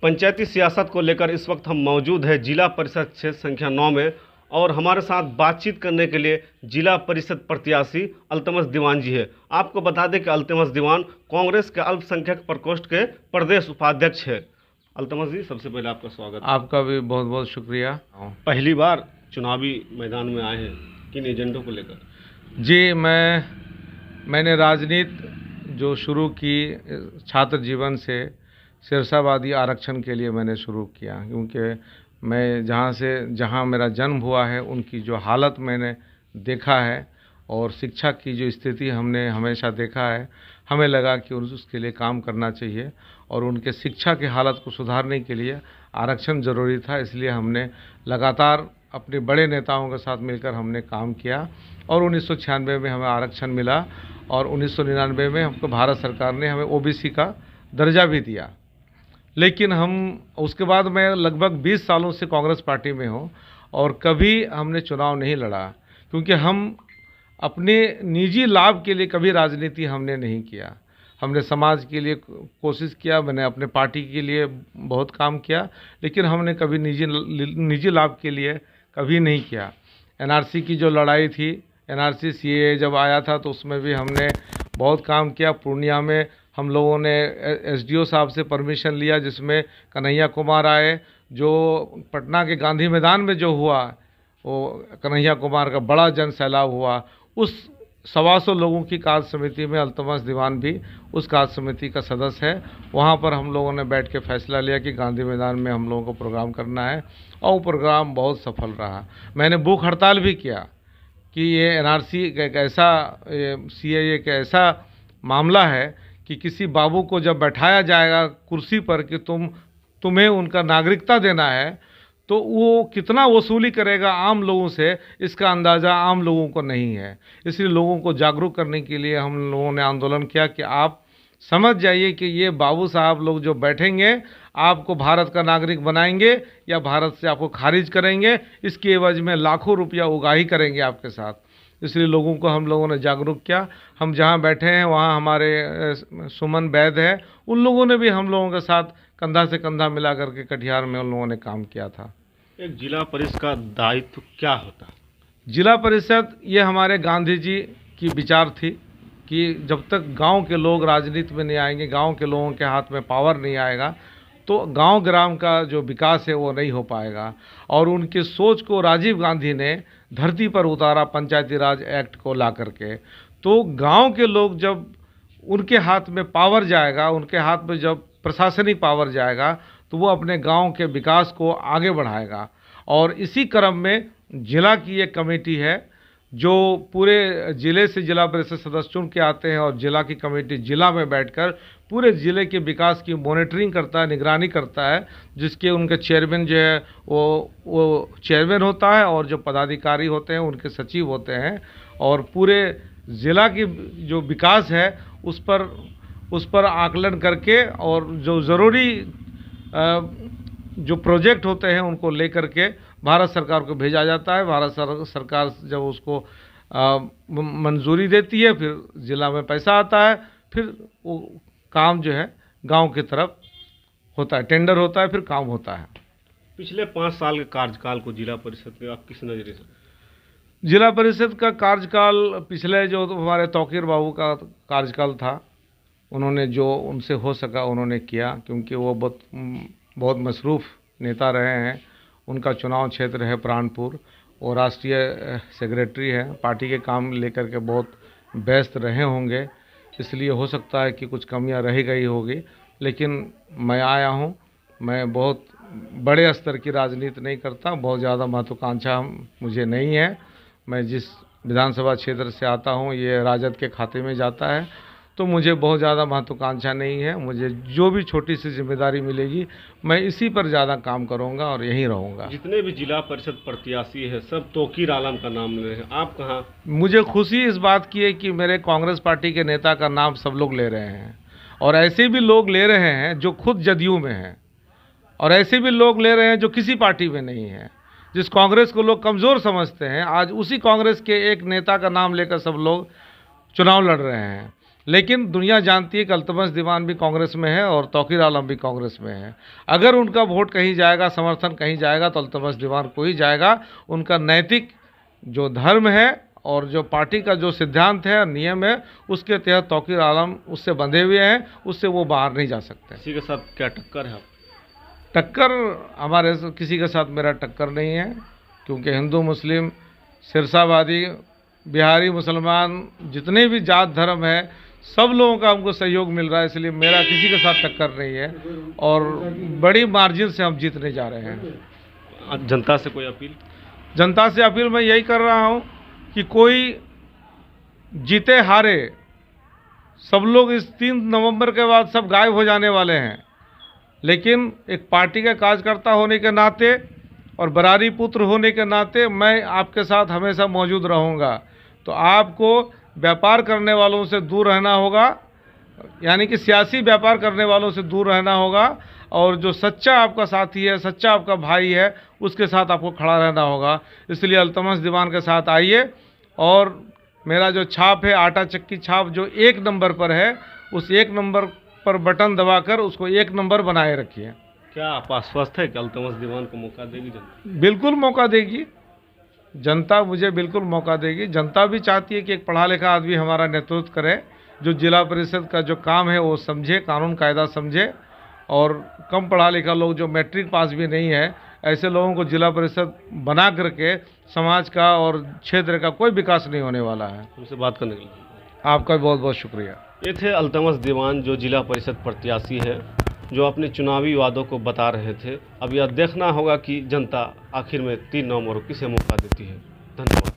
पंचायती सियासत को लेकर इस वक्त हम मौजूद हैं जिला परिषद क्षेत्र संख्या 9 में और हमारे साथ बातचीत करने के लिए जिला परिषद प्रत्याशी अल्तमश दीवान जी है। आपको बता दें कि अल्तमश दीवान कांग्रेस के अल्पसंख्यक प्रकोष्ठ के प्रदेश उपाध्यक्ष है। अल्तमश जी, सबसे पहले आपका स्वागत है। आपका भी बहुत बहुत शुक्रिया। पहली बार चुनावी मैदान में आए हैं, किन एजेंडों को लेकर? जी, मैंने राजनीति जो शुरू की छात्र जीवन से सिरसावादी आरक्षण के लिए मैंने शुरू किया, क्योंकि मैं जहाँ मेरा जन्म हुआ है उनकी जो हालत मैंने देखा है और शिक्षा की जो स्थिति हमने हमेशा देखा है, हमें लगा कि उसके लिए काम करना चाहिए और उनके शिक्षा की हालत को सुधारने के लिए आरक्षण ज़रूरी था। इसलिए हमने लगातार अपने बड़े नेताओं के साथ मिलकर हमने काम किया और 1996 में हमें आरक्षण मिला और 1999 में हमको भारत सरकार ने हमें ओबीसी का दर्जा भी दिया। लेकिन उसके बाद मैं लगभग 20 सालों से कांग्रेस पार्टी में हूँ और कभी हमने चुनाव नहीं लड़ा, क्योंकि हम अपने निजी लाभ के लिए कभी राजनीति हमने नहीं किया। हमने समाज के लिए कोशिश किया, मैंने अपने पार्टी के लिए बहुत काम किया, लेकिन हमने कभी निजी लाभ के लिए कभी नहीं किया। एनआरसी की जो लड़ाई थी, एनआरसी सीएए जब आया था तो उसमें भी हमने बहुत काम किया। पूर्णिया में हम लोगों ने एसडीओ साहब से परमिशन लिया, जिसमें कन्हैया कुमार आए। जो पटना के गांधी मैदान में जो हुआ, वो कन्हैया कुमार का बड़ा जन सैलाब हुआ। उस 125 लोगों की कार्य समिति में अल्तमश दीवान भी उस कार्य समिति का सदस्य है। वहाँ पर हम लोगों ने बैठ के फैसला लिया कि गांधी मैदान में हम लोगों को प्रोग्राम करना है और वो प्रोग्राम बहुत सफल रहा। मैंने भूख हड़ताल भी किया कि ये एनआरसी एक ऐसा सीएए का ऐसा मामला है कि किसी बाबू को जब बैठाया जाएगा कुर्सी पर कि तुम्हें उनका नागरिकता देना है, तो वो कितना वसूली करेगा आम लोगों से, इसका अंदाज़ा आम लोगों को नहीं है। इसलिए लोगों को जागरूक करने के लिए हम लोगों ने आंदोलन किया कि आप समझ जाइए कि ये बाबू साहब लोग जो बैठेंगे आपको भारत का नागरिक बनाएंगे या भारत से आपको खारिज करेंगे, इसके एवज में लाखों रुपया उगाही करेंगे आपके साथ। इसलिए लोगों को हम लोगों ने जागरूक किया। हम जहाँ बैठे हैं वहाँ हमारे सुमन वैद है, उन लोगों ने भी हम लोगों के साथ कंधा से कंधा मिला करके कटिहार में उन लोगों ने काम किया था। एक जिला परिषद का दायित्व क्या होता है? जिला परिषद ये हमारे गांधी जी की विचार थी कि जब तक गांव के लोग राजनीति में नहीं आएंगे, गांव के लोगों के हाथ में पावर नहीं आएगा, तो गांव ग्राम का जो विकास है वो नहीं हो पाएगा। और उनकी सोच को राजीव गांधी ने धरती पर उतारा पंचायती राज एक्ट को ला करके। तो गांव के लोग जब उनके हाथ में पावर जाएगा, उनके हाथ में जब प्रशासनिक पावर जाएगा, तो वो अपने गांव के विकास को आगे बढ़ाएगा। और इसी क्रम में जिला की एक कमेटी है जो पूरे ज़िले से जिला परिषद सदस्य चुन के आते हैं और जिला की कमेटी जिला में बैठकर पूरे ज़िले के विकास की मॉनिटरिंग करता है, निगरानी करता है, जिसके उनके चेयरमैन जो है वो चेयरमैन होता है और जो पदाधिकारी होते हैं उनके सचिव होते हैं। और पूरे ज़िला की जो विकास है उस पर आकलन करके और जो ज़रूरी जो प्रोजेक्ट होते हैं उनको लेकर के भारत सरकार को भेजा जाता है। भारत सरकार जब उसको मंजूरी देती है, फिर ज़िला में पैसा आता है, फिर वो काम जो है गांव की तरफ होता है, टेंडर होता है, फिर काम होता है। पिछले 5 साल के कार्यकाल को जिला परिषद के आप किस नज़रिए से? जिला परिषद का कार्यकाल पिछले जो हमारे तौकीर बाबू का कार्यकाल था, उन्होंने जो उनसे हो सका उन्होंने किया, क्योंकि वो बहुत मसरूफ़ नेता रहे हैं। उनका चुनाव क्षेत्र है प्राणपुर, और राष्ट्रीय सेक्रेटरी है, पार्टी के काम लेकर के बहुत व्यस्त रहे होंगे, इसलिए हो सकता है कि कुछ कमियां रह गई होगी। लेकिन मैं आया हूं, मैं बहुत बड़े स्तर की राजनीति नहीं करता, बहुत ज़्यादा महत्वाकांक्षा मुझे नहीं है। मैं जिस विधानसभा क्षेत्र से आता हूं ये राजद के खाते में जाता है, तो मुझे बहुत ज़्यादा महत्वाकांक्षा नहीं है। मुझे जो भी छोटी सी जिम्मेदारी मिलेगी मैं इसी पर ज़्यादा काम करूंगा और यहीं रहूंगा। जितने भी जिला परिषद प्रत्याशी है सब तौकीर आलम का नाम ले रहे हैं, आप कहाँ? मुझे खुशी इस बात की है कि मेरे कांग्रेस पार्टी के नेता का नाम सब लोग ले रहे हैं, और ऐसे भी लोग ले रहे हैं जो खुद जदयू में हैं, और ऐसे भी लोग ले रहे हैं जो किसी पार्टी में नहीं है। जिस कांग्रेस को लोग कमज़ोर समझते हैं, आज उसी कांग्रेस के एक नेता का नाम लेकर सब लोग चुनाव लड़ रहे हैं। लेकिन दुनिया जानती है कि अल्तमश दीवान भी कांग्रेस में है और तौकीर आलम भी कांग्रेस में है। अगर उनका वोट कहीं जाएगा, समर्थन कहीं जाएगा तो अल्तमश दीवान को ही जाएगा। उनका नैतिक जो धर्म है और जो पार्टी का जो सिद्धांत है, नियम है, उसके तहत तौकीर आलम उससे बंधे हुए हैं, उससे वो बाहर नहीं जा सकते। किसी के साथ क्या टक्कर है? टक्कर हमारे किसी के साथ मेरा टक्कर नहीं है, क्योंकि हिंदू मुस्लिम सिरसावादी बिहारी मुसलमान जितने भी जात धर्म है सब लोगों का हमको सहयोग मिल रहा है, इसलिए मेरा किसी के साथ टक्कर नहीं है और बड़ी मार्जिन से हम जीतने जा रहे हैं। जनता से कोई अपील? जनता से अपील मैं यही कर रहा हूं कि कोई जीते हारे सब लोग इस 3 नवंबर के बाद सब गायब हो जाने वाले हैं, लेकिन एक पार्टी का कार्यकर्ता होने के नाते और बरारी पुत्र होने के नाते मैं आपके साथ हमेशा मौजूद रहूँगा। तो आपको व्यापार करने वालों से दूर रहना होगा, यानी कि सियासी व्यापार करने वालों से दूर रहना होगा, और जो सच्चा आपका साथी है, सच्चा आपका भाई है, उसके साथ आपको खड़ा रहना होगा। इसलिए अल्तमश दीवान के साथ आइए और मेरा जो छाप है, आटा चक्की छाप जो 1 नंबर पर है, उस 1 नंबर पर बटन दबाकर उसको 1 नंबर बनाए रखिए। क्या आप आश्वस्त है कि अल्तमश दीवान को मौका देगी जनता? बिल्कुल मौका देगी जनता, मुझे बिल्कुल मौका देगी। जनता भी चाहती है कि एक पढ़ा लिखा आदमी हमारा नेतृत्व करे, जो जिला परिषद का जो काम है वो समझे, कानून कायदा समझे, और कम पढ़ा लिखा लोग जो मैट्रिक पास भी नहीं है, ऐसे लोगों को जिला परिषद बना करके समाज का और क्षेत्र का कोई विकास नहीं होने वाला है। हमसे बात करने के लिए आपका बहुत बहुत शुक्रिया। ये थे अल्तमश दीवान, जो जिला परिषद प्रत्याशी है, जो अपने चुनावी वादों को बता रहे थे। अब यह देखना होगा कि जनता आखिर में 3 नवंबर को किसे मौका देती है। धन्यवाद।